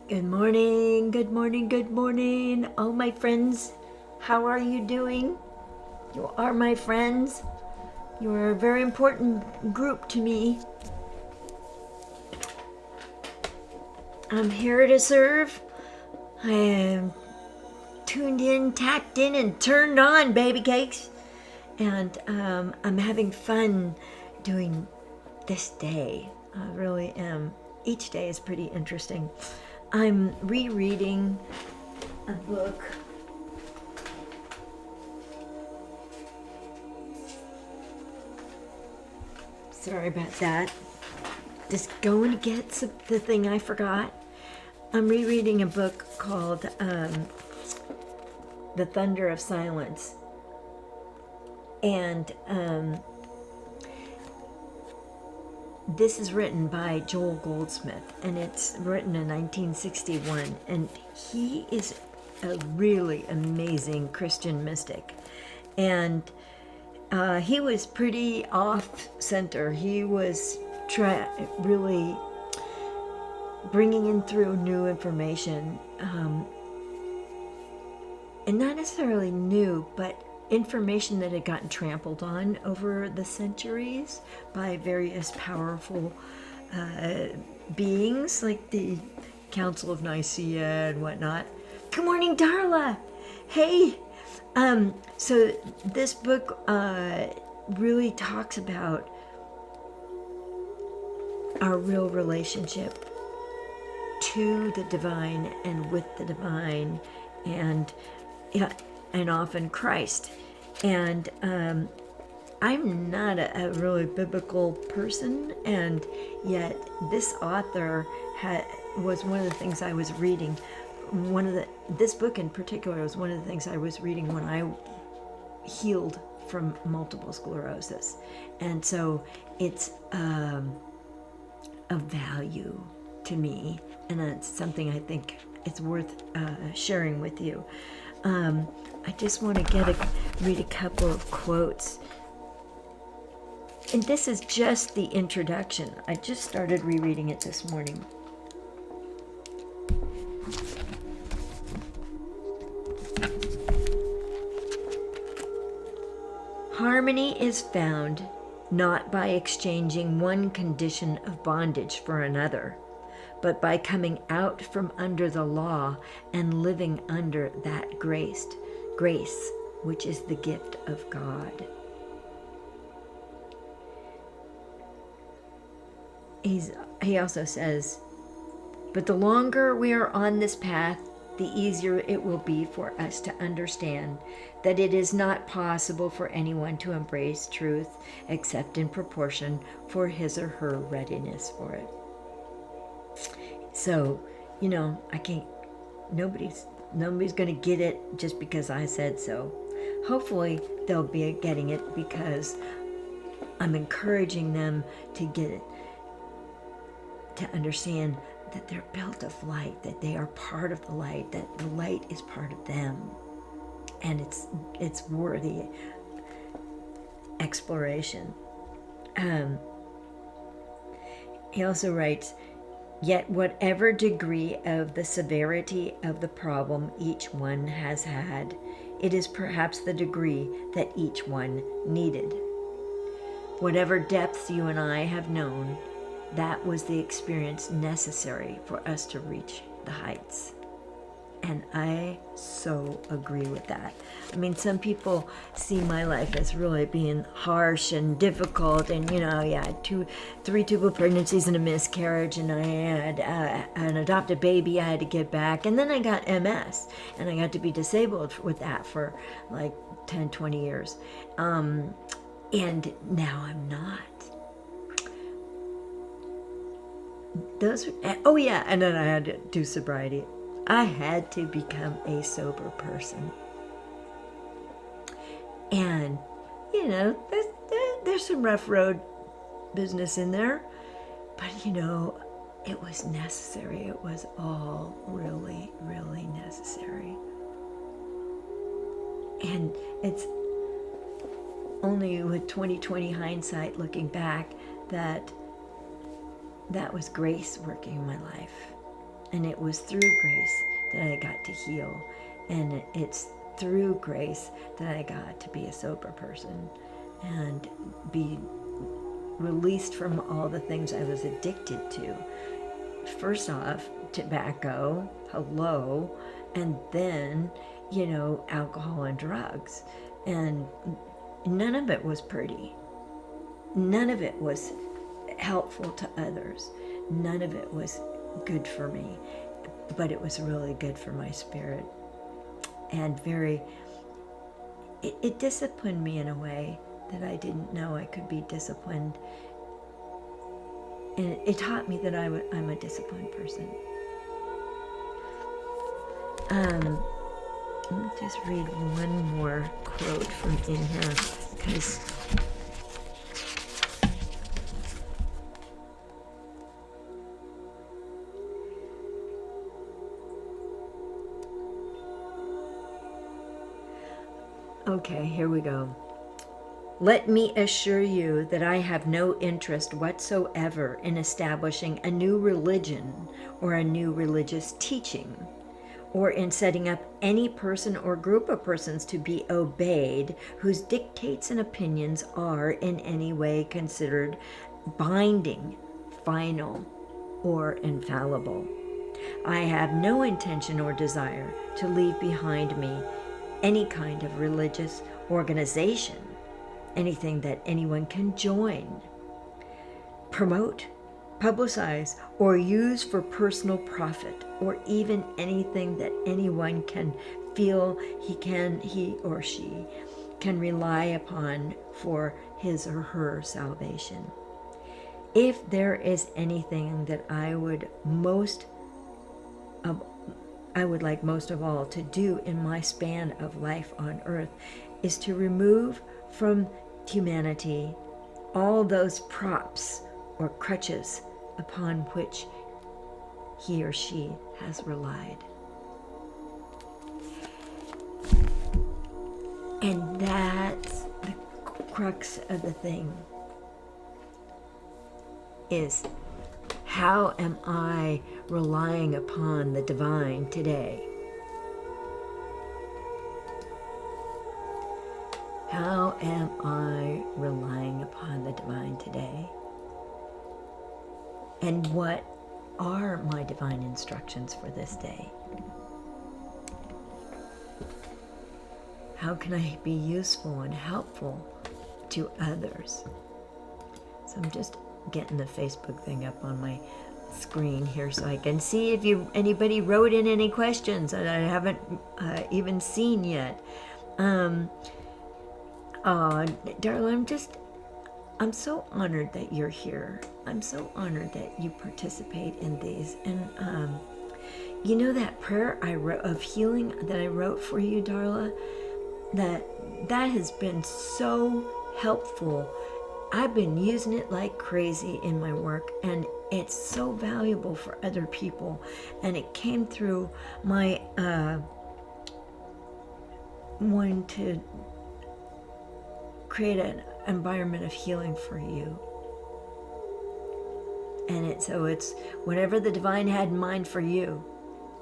Good morning, good morning, good morning, all my friends. How are you doing? You are my friends. You are a very important group to me. I'm here to serve. I am tuned in, tapped in, and turned on, baby cakes. And I'm having fun doing this day. I really am. Each day is pretty interesting. I'm rereading a book. Sorry about that. Just going to get the thing I forgot. I'm rereading a book called The Thunder of Silence. And this is written by Joel Goldsmith, and it's written in 1961. And he is a really amazing Christian mystic. And he was pretty off-center. He was really bringing in through new information, and not necessarily new, but information that had gotten trampled on over the centuries by various powerful beings like the Council of Nicaea and whatnot. Good morning, Darla. Hey. So this book really talks about our real relationship to the divine and with the divine, and often Christ. And I'm not a really biblical person, and yet this author was one of the things I was reading. This book in particular was one of the things I was reading when I healed from multiple sclerosis, and so it's of value to me, and it's something I think it's worth sharing with you. I just want to read a couple of quotes, and this is just the introduction. I just started rereading it this morning. Harmony is found not by exchanging one condition of bondage for another, but by coming out from under the law and living under that grace, which is the gift of God. He also says, but the longer we are on this path, the easier it will be for us to understand that it is not possible for anyone to embrace truth except in proportion for his or her readiness for it. So, nobody's going to get it just because I said so. Hopefully they'll be getting it because I'm encouraging them to get it, to understand that they're built of light, that they are part of the light, that the light is part of them, and it's worthy exploration. He also writes, yet whatever degree of the severity of the problem each one has had, it is perhaps the degree that each one needed. Whatever depths you and I have known, that was the experience necessary for us to reach the heights. And I so agree with that. I mean, some people see my life as really being harsh and difficult, and I had 3 tubal pregnancies and a miscarriage, and I had an adopted baby I had to get back, and then I got MS, and I got to be disabled with that for like 10, 20 years. And now I'm not. And then I had to do sobriety. I had to become a sober person. And, there's some rough road business in there. But, it was necessary. It was all really, really necessary. And it's only with 20/20 hindsight looking back that was grace working in my life. And it was through grace that I got to heal. And it's through grace that I got to be a sober person and be released from all the things I was addicted to. First off, tobacco, hello, and then, alcohol and drugs. And none of it was pretty. None of it was helpful to others. None of it was good for me, but it was really good for my spirit. And it disciplined me in a way that I didn't know I could be disciplined. And it taught me that I'm a disciplined person. Let me just read one more quote from in here, because okay, here we go. Let me assure you that I have no interest whatsoever in establishing a new religion or a new religious teaching, or in setting up any person or group of persons to be obeyed whose dictates and opinions are in any way considered binding, final, or infallible. I have no intention or desire to leave behind me any kind of religious organization, anything that anyone can join, promote, publicize, or use for personal profit, or even anything that anyone can feel he or she can rely upon for his or her salvation. If there is anything that I would like most of all to do in my span of life on earth, is to remove from humanity all those props or crutches upon which he or she has relied. And that's the crux of the thing, is how am I relying upon the divine today? How am I relying upon the divine today? And what are my divine instructions for this day? How can I be useful and helpful to others? So I'm just getting the Facebook thing up on my screen here so I can see if anybody wrote in any questions that I haven't even seen yet. Darla, I'm so honored that you're here. I'm so honored that you participate in these. And that prayer I wrote of healing that I wrote for you, Darla, that has been so helpful. I've been using it like crazy in my work, and it's so valuable for other people. And it came through my wanting to create an environment of healing for you. And it's whatever the divine had in mind for you,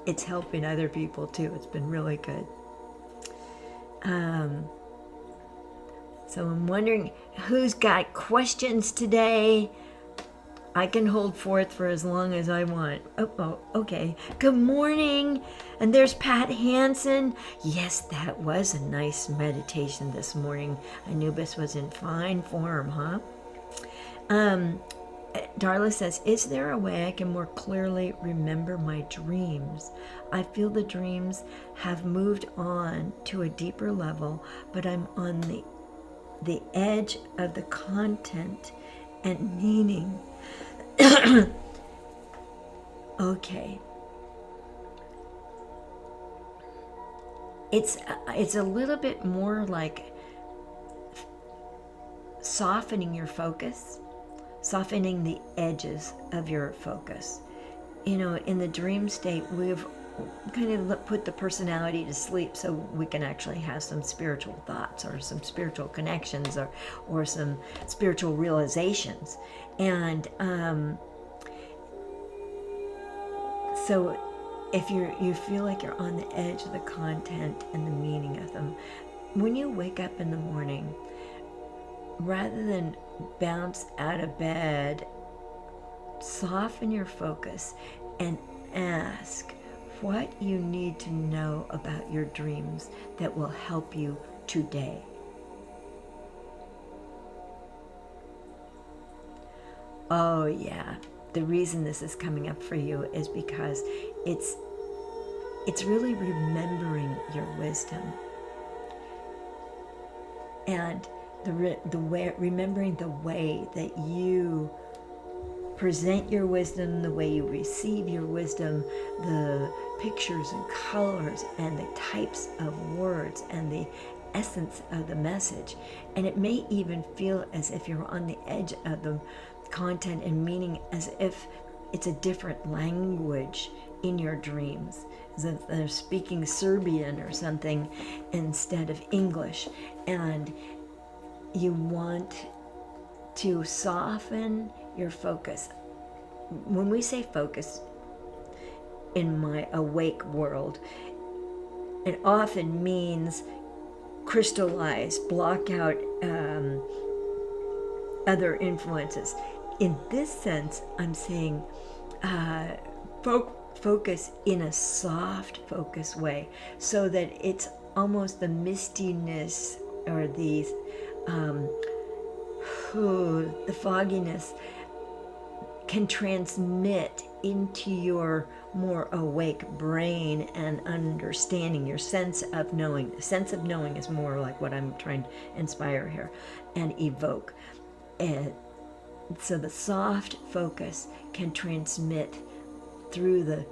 it's helping other people too. It's been really good. So I'm wondering who's got questions today. I can hold forth for as long as I want. Oh, okay. Good morning. And there's Pat Hansen. Yes, that was a nice meditation this morning. Anubis was in fine form, huh? Darla says, is there a way I can more clearly remember my dreams? I feel the dreams have moved on to a deeper level, but I'm on the edge of the content and meaning. Okay. It's a little bit more like softening your focus, softening the edges of your focus. In the dream state, we've kind of put the personality to sleep so we can actually have some spiritual thoughts or some spiritual connections or some spiritual realizations. And So if you feel like you're on the edge of the content and the meaning of them, when you wake up in the morning, rather than bounce out of bed, soften your focus and ask what you need to know about your dreams that will help you today. Oh yeah, the reason this is coming up for you is because it's really remembering your wisdom, and remembering the way that you present your wisdom, the way you receive your wisdom, the pictures and colors and the types of words and the essence of the message. And it may even feel as if you're on the edge of the content and meaning, as if it's a different language in your dreams, as if they're speaking Serbian or something instead of English. And you want to soften your focus. When we say focus in my awake world, it often means crystallize, block out other influences. In this sense, I'm saying focus in a soft focus way, so that it's almost the mistiness or the fogginess can transmit into your more awake brain and understanding, your sense of knowing. The sense of knowing is more like what I'm trying to inspire here and evoke. And so the soft focus can transmit through the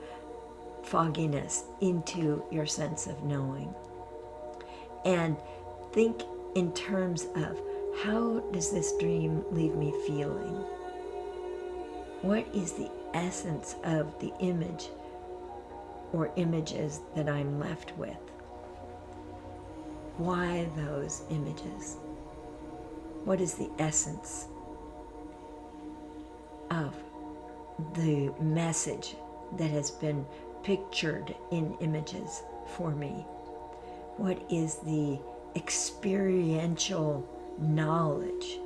fogginess into your sense of knowing. And think in terms of, how does this dream leave me feeling? What is the essence of the image or images that I'm left with? Why those images? What is the essence of the message that has been pictured in images for me? What is the experiential knowledge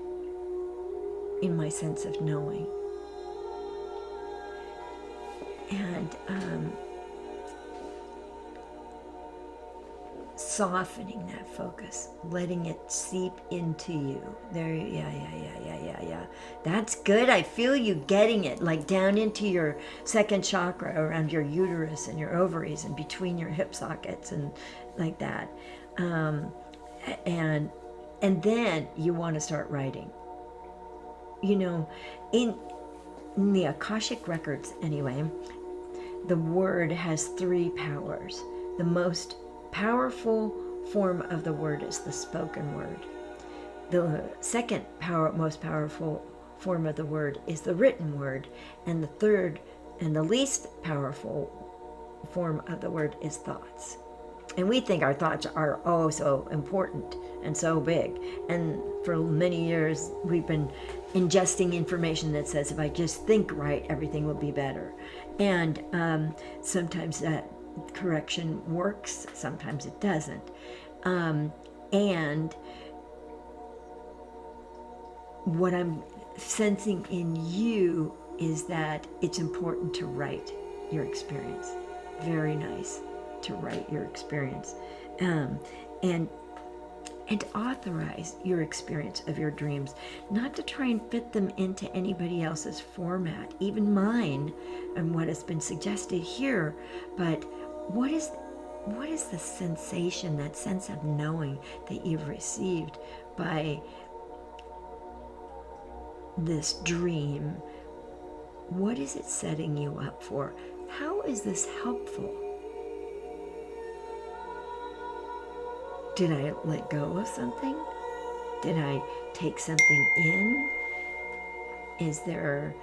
in my sense of knowing? And softening that focus, letting it seep into you. There, yeah. That's good. I feel you getting it, like down into your second chakra, around your uterus and your ovaries and between your hip sockets and like that. And then you want to start writing. You know, in the Akashic Records anyway, the word has 3 powers. The most powerful form of the word is the spoken word. The second most powerful form of the word is the written word. And the third and the least powerful form of the word is thoughts. And we think our thoughts are so important and so big. And for many years, we've been ingesting information that says, if I just think right, everything will be better. And sometimes that correction works, sometimes it doesn't. And what I'm sensing in you is that it's important to write your experience. Very nice to write your experience. And authorize your experience of your dreams, not to try and fit them into anybody else's format, even mine and what has been suggested here, but what is the sensation, that sense of knowing that you've received by this dream? What is it setting you up for? How is this helpful? Did I let go of something? Did I take something in? Is there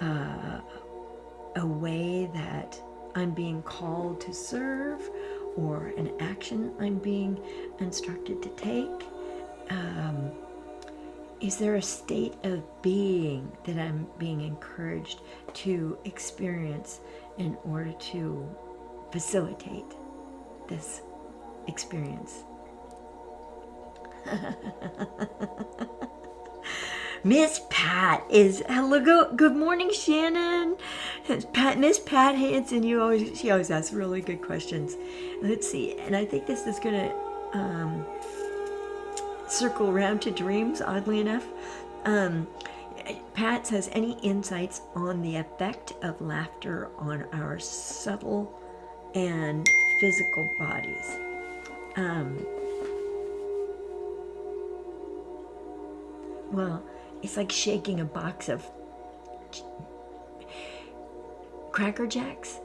a way that I'm being called to serve, or an action I'm being instructed to take? is there a state of being that I'm being encouraged to experience in order to facilitate this experience? Miss Pat is, hello, good morning, Shannon. Miss Pat Hanson, she always asks really good questions. Let's see, and I think this is gonna circle around to dreams, oddly enough. Pat says, any insights on the effect of laughter on our subtle and physical bodies? Well, it's like shaking a box of Cracker Jacks.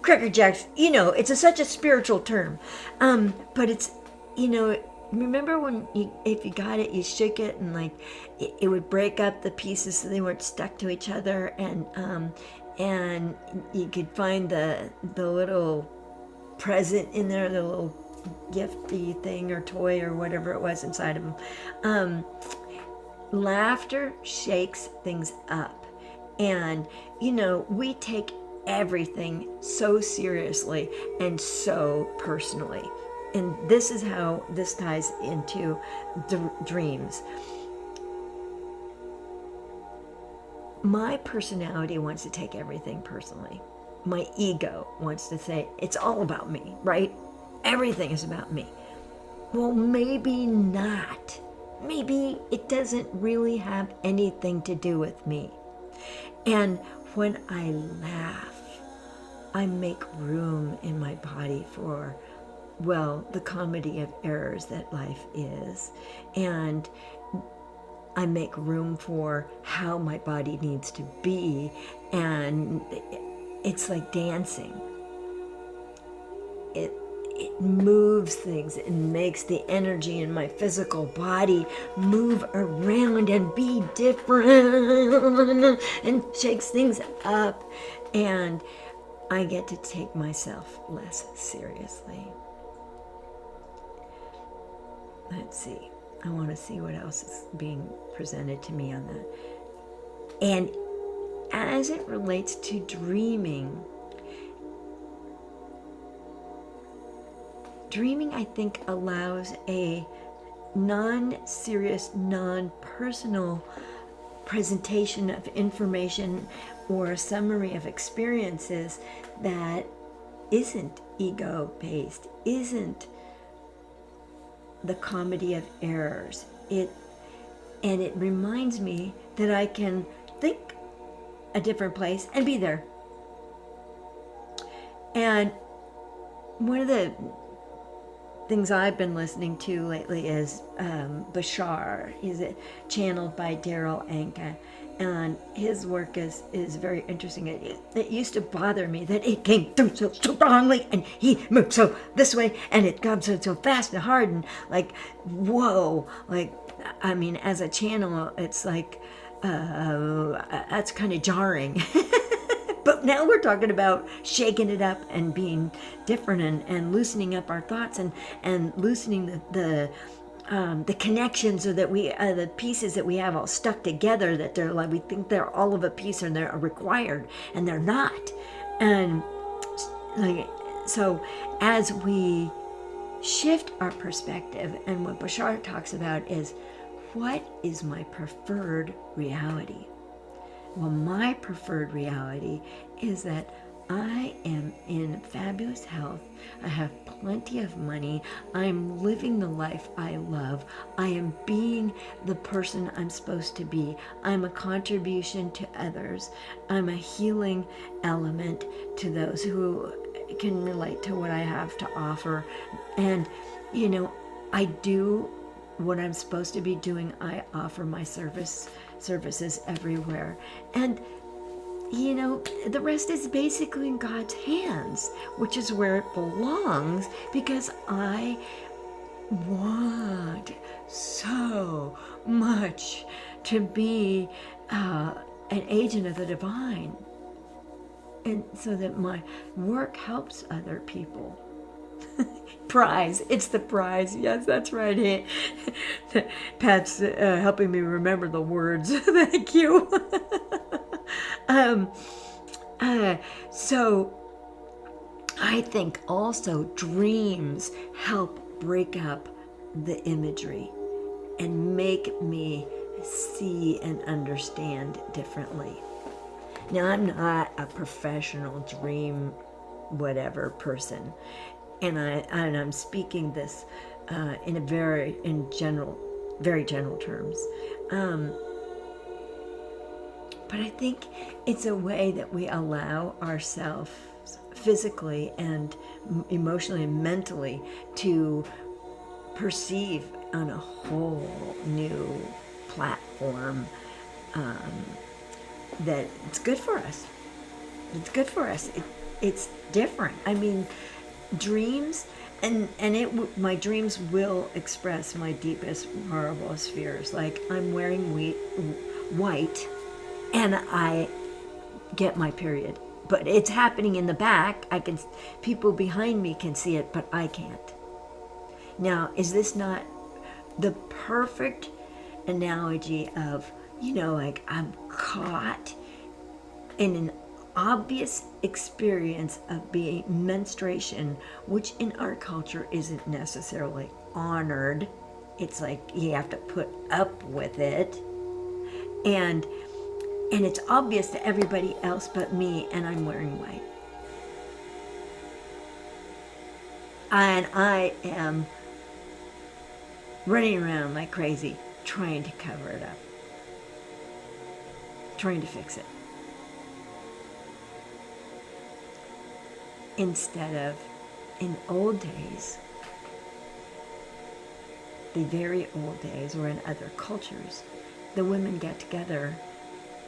Cracker Jacks, it's such a spiritual term. But it's, remember when if you got it, you shook it and like it would break up the pieces so they weren't stuck to each other, and you could find the little present in there, the little gifty thing or toy or whatever it was inside of them. Laughter shakes things up, and we take everything so seriously and so personally, and this is how this ties into dreams. My personality wants to take everything personally. My ego wants to say it's all about me, right? Everything is about me. Well, maybe not. Maybe it doesn't really have anything to do with me. And when I laugh, I make room in my body for, well, the comedy of errors that life is. And I make room for how my body needs to be. And it's like dancing. It moves things and makes the energy in my physical body move around and be different and shakes things up, and I get to take myself less seriously. Let's see. I want to see what else is being presented to me on that. And as it relates to dreaming, I think allows a non-serious, non-personal presentation of information or a summary of experiences that isn't ego-based, isn't the comedy of errors. It reminds me that I can think a different place and be there. And one of the things I've been listening to lately is Bashar. He's channeled by Daryl Anka, and his work is very interesting. It used to bother me that it came through so strongly, and he moved so this way, and it comes so fast and hard, and like, whoa, like, I mean, as a channel, it's like, that's kind of jarring. But now we're talking about shaking it up and being different, and loosening up our thoughts, and loosening the connections, or that we the pieces that we have all stuck together, that they're like, we think they're all of a piece and they're required, and they're not. And like, so as we shift our perspective, and what Bashar talks about is, what is my preferred reality? Well, my preferred reality is that I am in fabulous health. I have plenty of money. I'm living the life I love. I am being the person I'm supposed to be. I'm a contribution to others. I'm a healing element to those who can relate to what I have to offer. And, I do what I'm supposed to be doing. I offer my services everywhere. And the rest is basically in God's hands, which is where it belongs, because I want so much to be an agent of the divine, and so that my work helps other people. Prize. It's the prize. Yes, that's right. Hey, Pat's helping me remember the words. Thank you. um, so I think also dreams help break up the imagery and make me see and understand differently. Now, I'm not a professional dream whatever person, and I'm speaking this very general terms. But I think it's a way that we allow ourselves physically and emotionally and mentally to perceive on a whole new platform, that it's good for us. It's good for us. It's different. I mean, dreams, and my dreams will express my deepest, horriblest fears. Like I'm wearing white, and I get my period, but it's happening in the back. People behind me can see it, but I can't. Now, is this not the perfect analogy of, like I'm caught in an obvious experience of being menstruation, which in our culture isn't necessarily honored. It's like you have to put up with it. And it's obvious to everybody else but me, and I'm wearing white. And I am running around like crazy, trying to cover it up, trying to fix it. Instead of, in old days, the very old days, or in other cultures, the women get together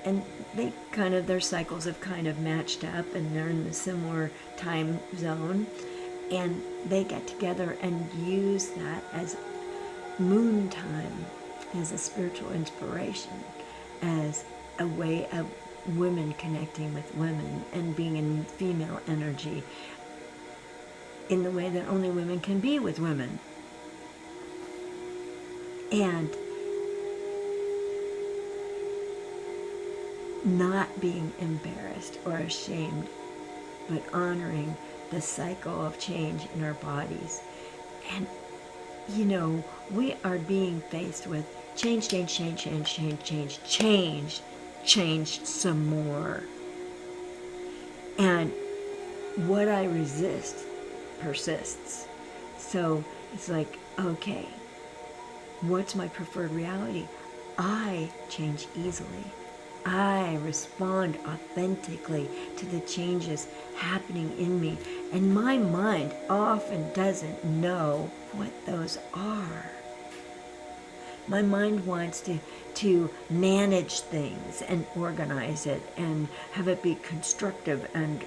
and their cycles have kind of matched up, and they're in a similar time zone, and they get together and use that as moon time, as a spiritual inspiration, as a way of women connecting with women and being in female energy in the way that only women can be with women. And not being embarrassed or ashamed, but honoring the cycle of change in our bodies. And we are being faced with change some more. And what I resist persists. So it's like, okay, what's my preferred reality? I change easily. I respond authentically to the changes happening in me. And my mind often doesn't know what those are. My mind wants to manage things and organize it and have it be constructive and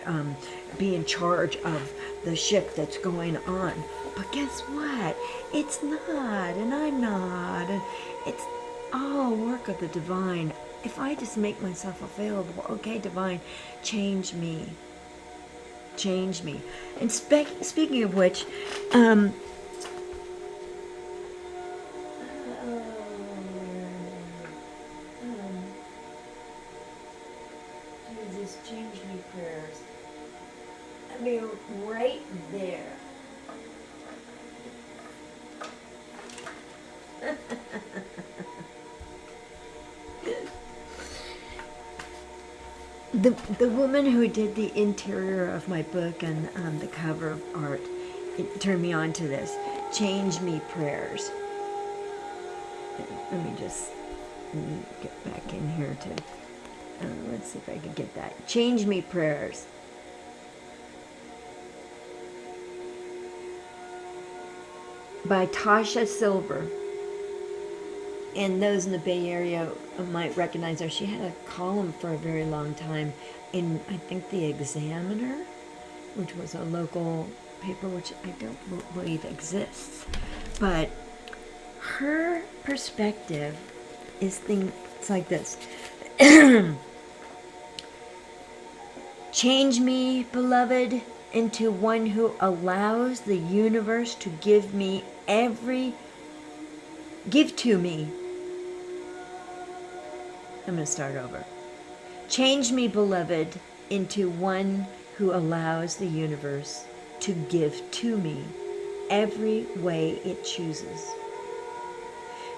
be in charge of the ship that's going on. But guess what? It's not, and I'm not. And it's all work of the divine. If I just make myself available, okay, divine, change me. Change me. And speaking of which, Jesus, change me prayers. I mean, right there. The woman who did the interior of my book and the cover art, it turned me on to this. Change me prayers. Let me just get back in here to, let's see if I can get that. Change me prayers. By Tasha Silver. And those in the Bay Area might recognize her. She had a column for a very long time in, I think, the Examiner, which was a local paper, which I don't believe exists. But her perspective is things like this. Change me, beloved. into one who allows the universe to give to me. I'm going to start over. Change me, beloved, into one who allows the universe to give to me every way it chooses.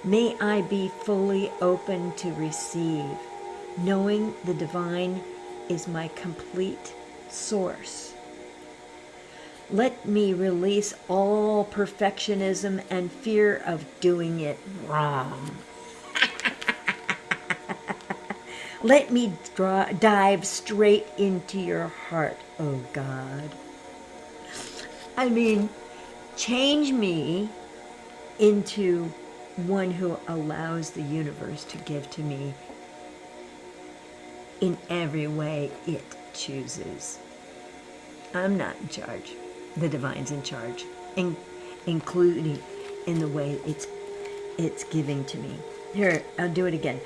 May I be fully open to receive, knowing the divine is my complete source. Let me release all perfectionism and fear of doing it wrong. Let me dive straight into your heart, oh God. I mean, change me into one who allows the universe to give to me in every way it chooses. I'm not in charge. The divine's in charge, including in the way it's giving to me. Here, I'll do it again.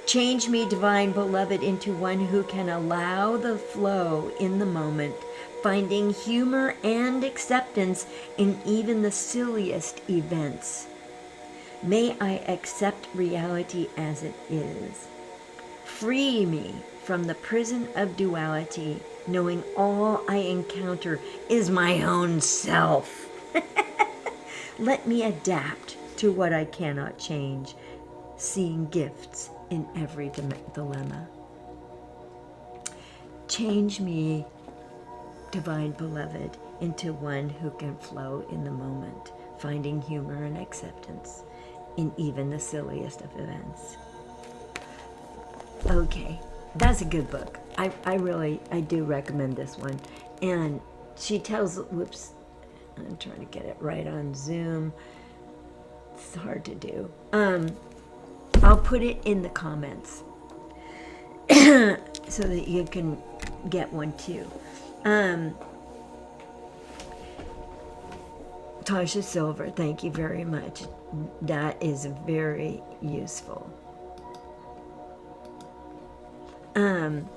Change me, divine beloved, into one who can allow the flow in the moment, finding humor and acceptance in even the silliest events. May I accept reality as it is. Free me from the prison of duality, knowing all I encounter is my own self. Let me adapt to what I cannot change, seeing gifts in every dilemma. Change me, divine beloved, into one who can flow in the moment, finding humor and acceptance in even the silliest of events. Okay, that's a good book. I do recommend this one. And she tells, whoops, I'm trying to get it right on Zoom. It's hard to do. I'll put it in the comments so that you can get one too. Tasha Silver, thank you very much. That is very useful. And,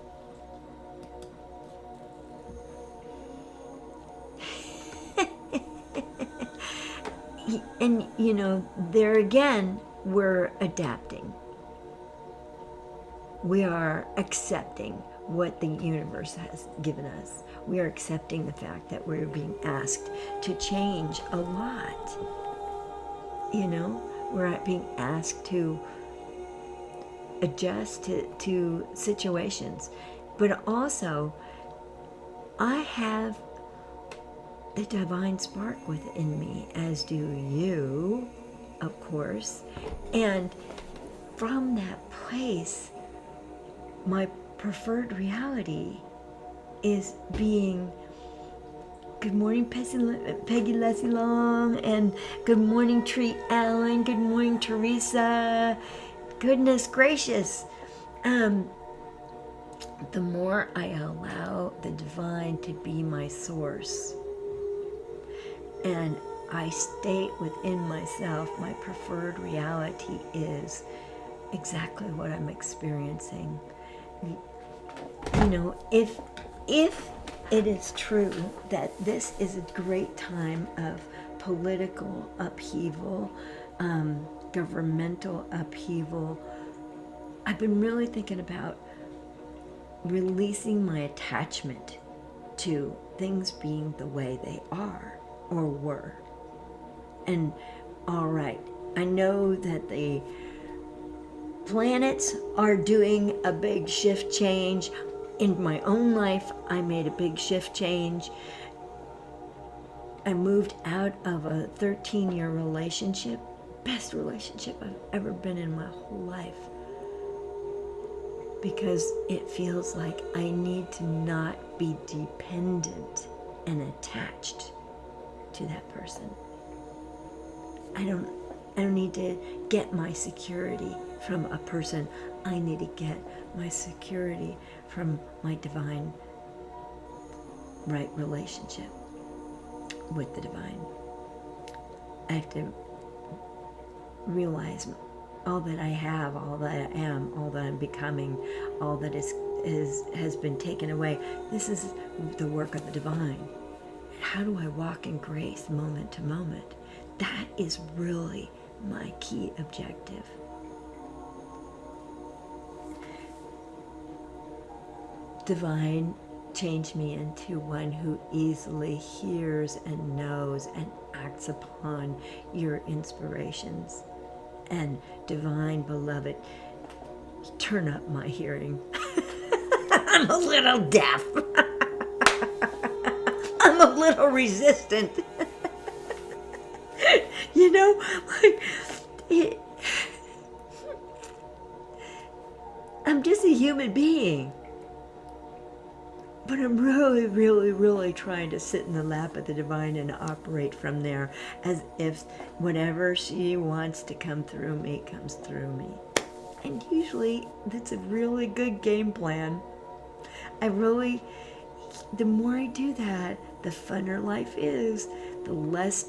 you know, there again, we're adapting. We are accepting what the universe has given us. We are accepting the fact that we're being asked to change a lot. You know, we're being asked to adjust to situations. But also, I have the divine spark within me, as do you, of course. And from that place, my preferred reality is being, good morning, Peggy Leslie Long, and good morning, Tree Allen, good morning, Teresa. Goodness gracious. The more I allow the divine to be my source, and I state within myself, my preferred reality is exactly what I'm experiencing. You know, if it is true that this is a great time of political upheaval, governmental upheaval, I've been really thinking about releasing my attachment to things being the way they are or were. And all right, I know that the planets are doing a big shift change. In my own life, I made a big shift change. I moved out of a 13-year relationship, best relationship I've ever been in my whole life, because it feels like I need to not be dependent and attached to that person. I don't need to get my security from a person. I need to get my security from my divine right relationship with the divine. I have to realize all that I have, all that I am, all that I'm becoming, all that has been taken away. This is the work of the divine. how do I walk in grace moment to moment? That is really my key objective. Divine, change me into one who easily hears and knows and acts upon your inspirations. And divine beloved, turn up my hearing. I'm a little deaf. I'm a little resistant. You know, I'm just a human being. But I'm really, really, really trying to sit in the lap of the divine and operate from there as if whatever she wants to come through me comes through me. And usually that's a really good game plan. The more I do that, the funner life is, the less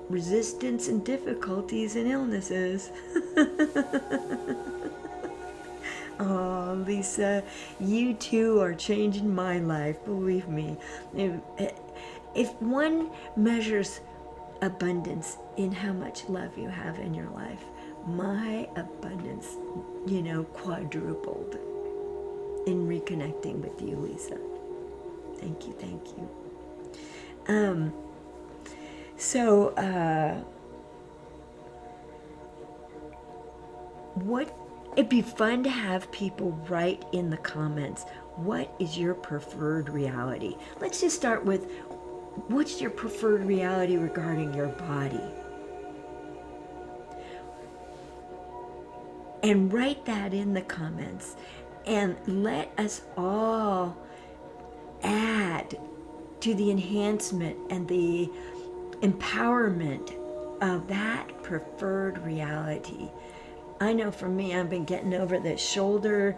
resistance and difficulties and illnesses. Oh, Lisa, you too are changing my life, believe me. If one measures abundance in how much love you have in your life, my abundance, quadrupled in reconnecting with you, Lisa. Thank you, thank you. It'd be fun to have people write in the comments, what is your preferred reality? Let's just start with, what's your preferred reality regarding your body? And write that in the comments, and let us all add to the enhancement and the empowerment of that preferred reality. I know for me, I've been getting over the shoulder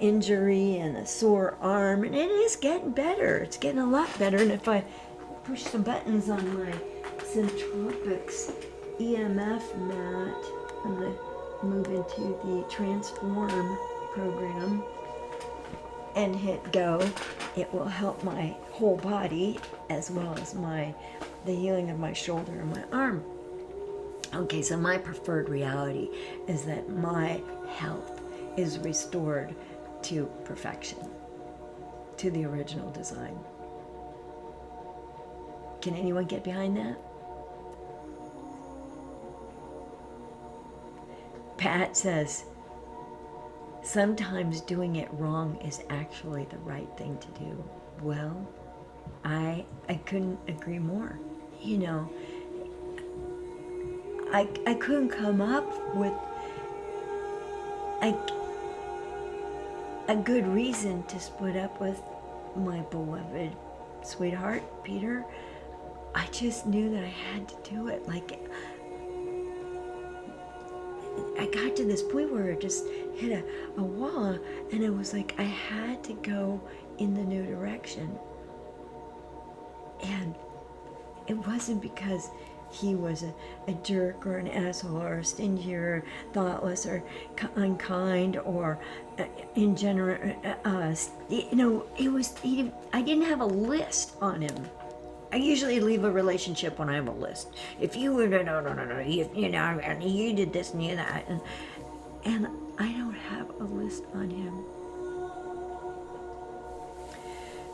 injury and the sore arm, and it is getting better. It's getting a lot better. And if I push some buttons on my Centropics EMF mat, I'm going to move into the Transform program and hit go. It will help my whole body as well as the healing of my shoulder and my arm. Okay, so my preferred reality is that my health is restored to perfection, to the original design. Can anyone get behind that? Pat says, sometimes doing it wrong is actually the right thing to do. Well, I couldn't agree more. I couldn't come up with a good reason to split up with my beloved sweetheart, Peter. I just knew that I had to do it. I got to this point where it just hit a wall, and I was like, I had to go in the new direction. And it wasn't because he was a jerk or an asshole or stingy or thoughtless or unkind or ingenerate. I didn't have a list on him. I usually leave a relationship when I have a list. If you were, no, you did this and you that. And I don't have a list on him.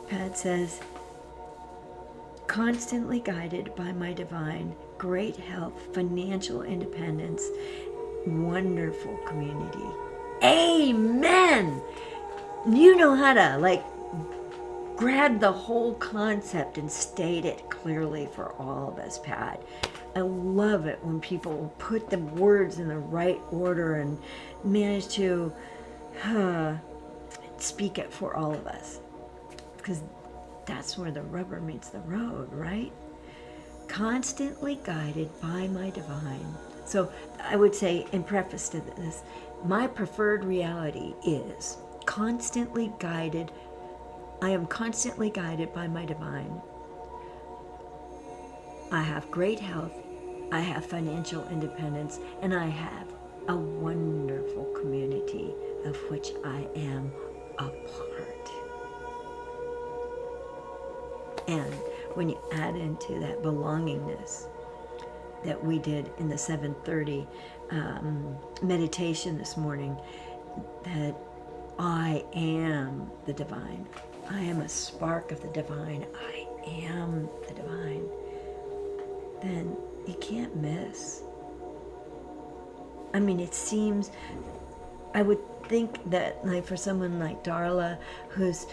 Pat says, constantly guided by my divine, great health, financial independence, wonderful community. Amen! You know how to grab the whole concept and state it clearly for all of us, Pat. I love it when people put the words in the right order and manage to speak it for all of us. Because that's where the rubber meets the road, right? Constantly guided by my divine. So I would say, in preface to this, my preferred reality is constantly guided. I am constantly guided by my divine. I have great health. I have financial independence, and I have a wonderful community of which I am a part. And when you add into that belongingness that we did in the 7:30 meditation this morning, that I am the divine. I am a spark of the divine. I am the divine. Then you can't miss. I mean, it seems, I would think that, like, for someone like Darla, whose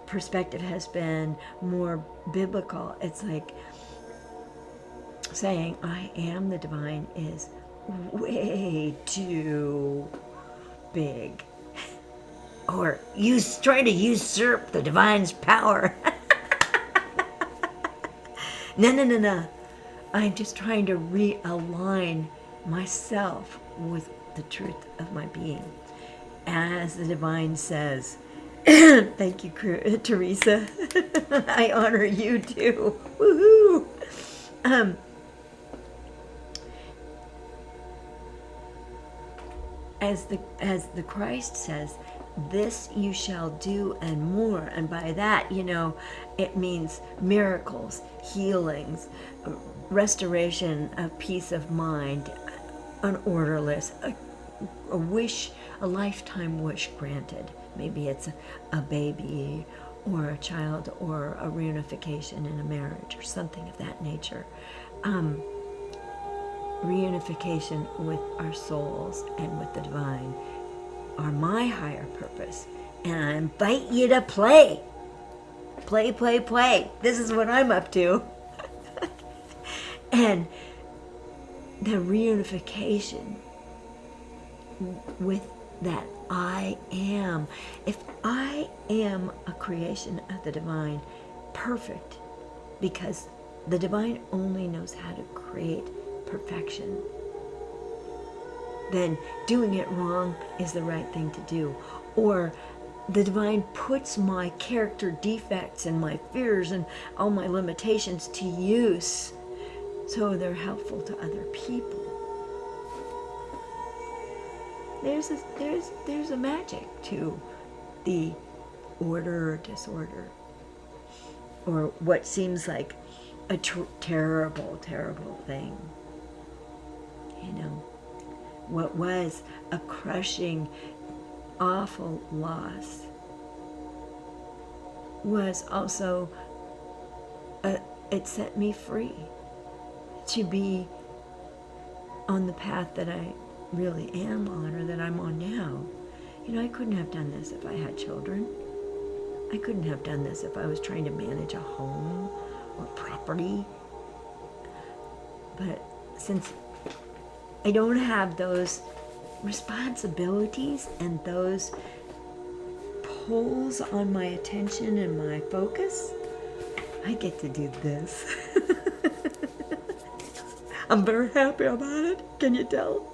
perspective has been more biblical, it's like saying I am the divine is way too big. Or trying to usurp the divine's power. No. I'm just trying to realign myself with the truth of my being. As the divine says, thank you, Teresa. I honor you too. Woohoo! As the Christ says, this you shall do and more. And by that, it means miracles, healings, restoration of peace of mind, an orderless, a wish, a lifetime wish granted. Maybe it's a baby or a child or a reunification in a marriage or something of that nature. Reunification with our souls and with the divine are my higher purpose. And I invite you to play. Play. This is what I'm up to. And the reunification with that I am. If I am a creation of the divine, perfect, because the divine only knows how to create perfection, then doing it wrong is the right thing to do. Or the divine puts my character defects and my fears and all my limitations to use so they're helpful to other people. There's a magic to the order or disorder, or what seems like a terrible thing. What was a crushing, awful loss was also, it set me free to be on the path that I really am on, or that I'm on now. I couldn't have done this if I had children. I couldn't have done this if I was trying to manage a home or property. But since I don't have those responsibilities and those pulls on my attention and my focus, I get to do this. I'm very happy about it. Can you tell?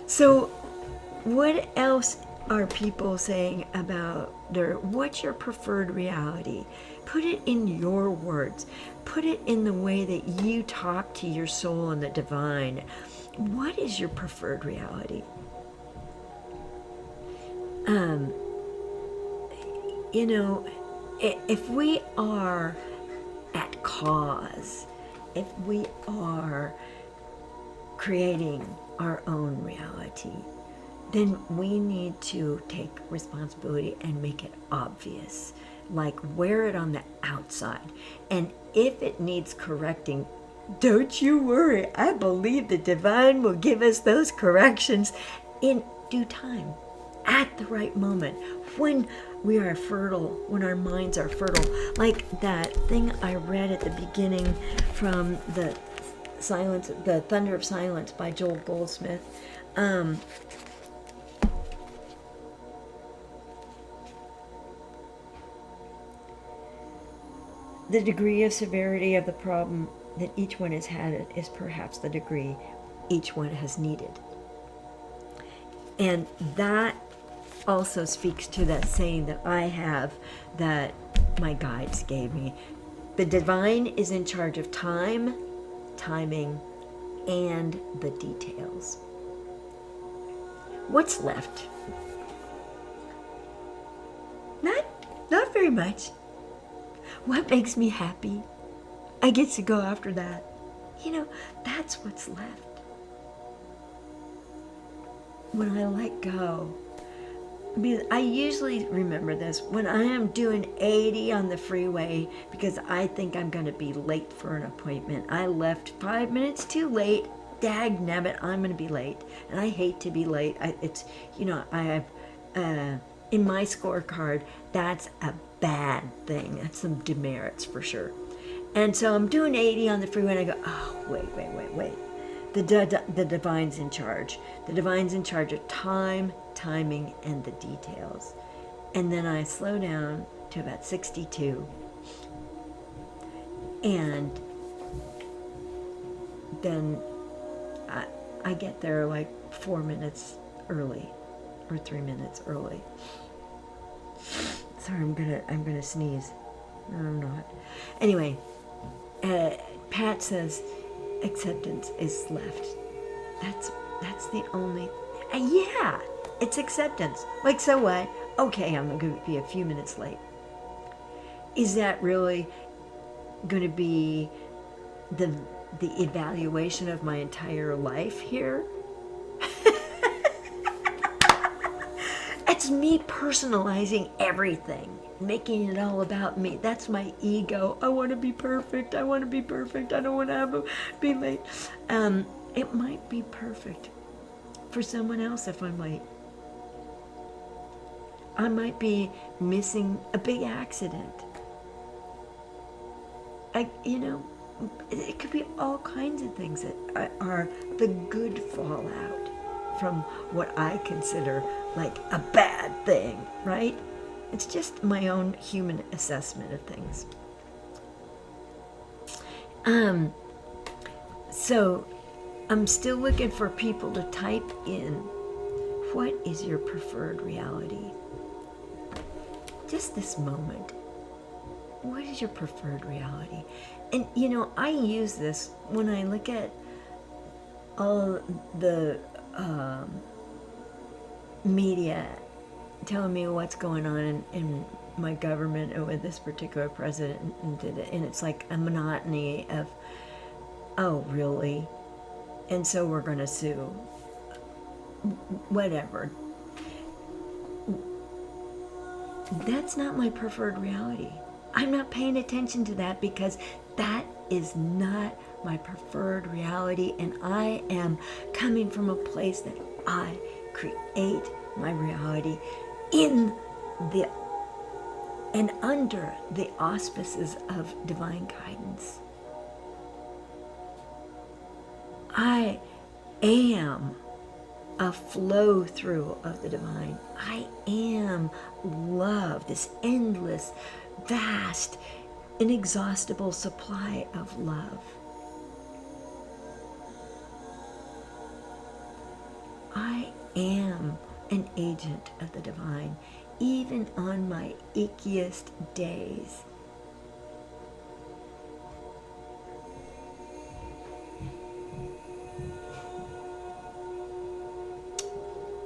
So, what else are people saying about what's your preferred reality? Put it in your words. Put it in the way that you talk to your soul and the divine. What is your preferred reality? If we are at cause, if we are creating our own reality, then we need to take responsibility and make it obvious. Like, wear it on the outside. And if it needs correcting, don't you worry. I believe the divine will give us those corrections in due time, at the right moment, when we are fertile, when our minds are fertile. Like that thing I read at the beginning from the Thunder of Silence by Joel Goldsmith. The degree of severity of the problem that each one has had is perhaps the degree each one has needed. And that also speaks to that saying that I have, that my guides gave me. The divine is in charge of time, timing, and the details. What's left? Not very much. What makes me happy? I get to go after that. You know, that's what's left. When I let go. Because I usually remember this when I am doing 80 on the freeway because I think I'm going to be late for an appointment. I left 5 minutes too late. Dag nabbit, I'm going to be late. And I hate to be late. I have, in my scorecard, that's a bad thing. That's some demerits for sure. And so I'm doing 80 on the freeway and I go, oh, wait. The divine's in charge. The divine's in charge of time, timing, and the details. And then I slow down to about 62. And then I get there like 4 minutes early or 3 minutes early. Sorry, I'm gonna sneeze. No, I'm not. Anyway, Pat says acceptance is left. That's the only. Yeah, it's acceptance. Like, so what? Okay, I'm going to be a few minutes late. Is that really going to be the evaluation of my entire life here? It's me personalizing everything, making it all about me. That's my ego. I want to be perfect. I don't want to be late. It might be perfect for someone else if I'm late. I might be missing a big accident. It could be all kinds of things that are the good fallout from what I consider like a bad thing, right? It's just my own human assessment of things. So I'm still looking for people to type in, what is your preferred reality? Just this moment. What is your preferred reality? And I use this when I look at all the media telling me what's going on in my government or with this particular president and it's like a monotony of, oh, really? And so we're going to sue. Whatever. That's not my preferred reality. I'm not paying attention to that because that is not my preferred reality, and I am coming from a place that I create my reality in the and under the auspices of divine guidance. I am a flow through of the divine. I am love, this endless, vast, inexhaustible supply of love. I am an agent of the divine, even on my ickiest days.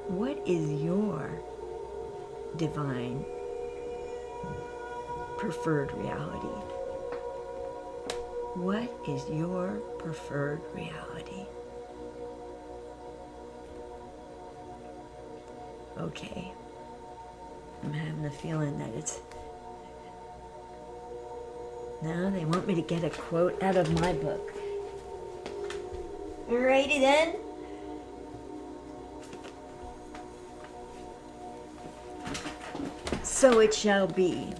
What is your divine preferred reality? What is your preferred reality? Okay. I'm having the feeling that it's... Now they want me to get a quote out of my book. Alrighty then. So it shall be.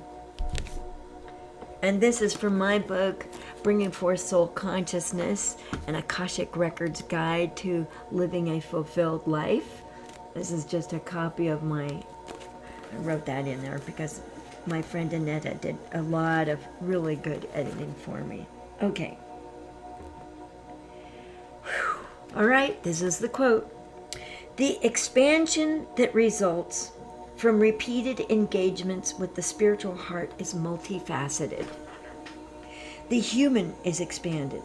And this is from my book, Bringing Forth Soul Consciousness, an Akashic Records Guide to Living a Fulfilled Life. This is just a copy of I wrote that in there because my friend Annetta did a lot of really good editing for me. Okay. Whew. All right, this is the quote. The expansion that results from repeated engagements with the spiritual heart is multifaceted. The human is expanded,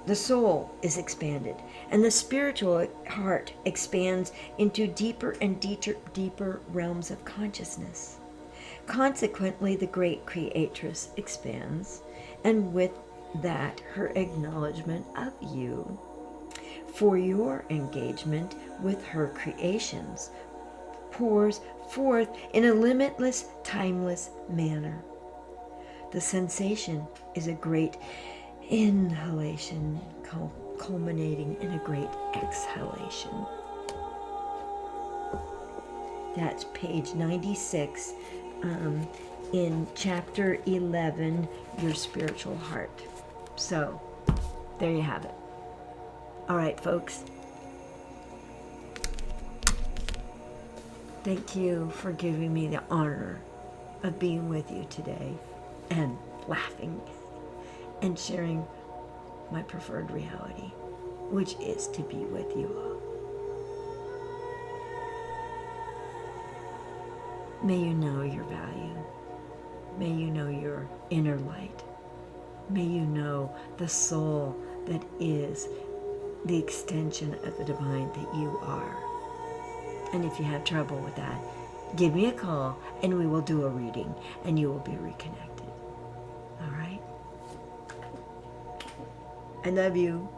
the soul is expanded, and the spiritual heart expands into deeper and deeper realms of consciousness. Consequently, the great creatress expands, and with that, her acknowledgement of you for your engagement with her creations pours forth in a limitless, timeless manner. The sensation is a great inhalation culminating in a great exhalation. That's page 96 in chapter 11, Your Spiritual Heart. So, there you have it. All right, folks. Thank you for giving me the honor of being with you today and laughing and sharing my preferred reality, which is to be with you all. May you know your value. May you know your inner light. May you know the soul that is the extension of the divine that you are. And if you have trouble with that, give me a call and we will do a reading and you will be reconnected. All right? I love you.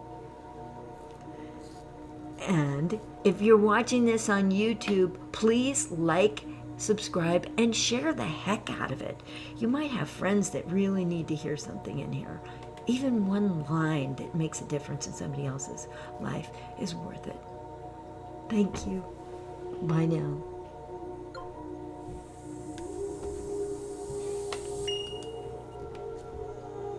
And if you're watching this on YouTube, please like, subscribe, and share the heck out of it. You might have friends that really need to hear something in here. Even one line that makes a difference in somebody else's life is worth it. Thank you. Bye now.